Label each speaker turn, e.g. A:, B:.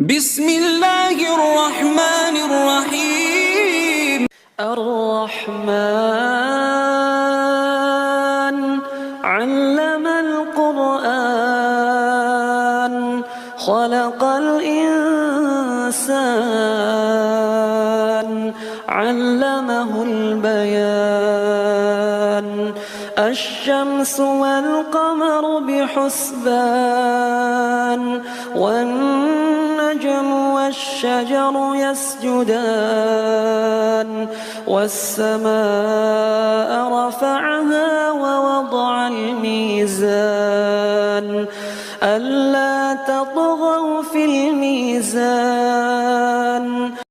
A: بسم الله الرحمن الرحيم.
B: الرحمن علم القرآن خلق الإنسان علمه البيان الشمس والقمر بحسبان والنجم والشجر يسجدان والسماء رفعها ووضع الميزان ألا تطغوا في الميزان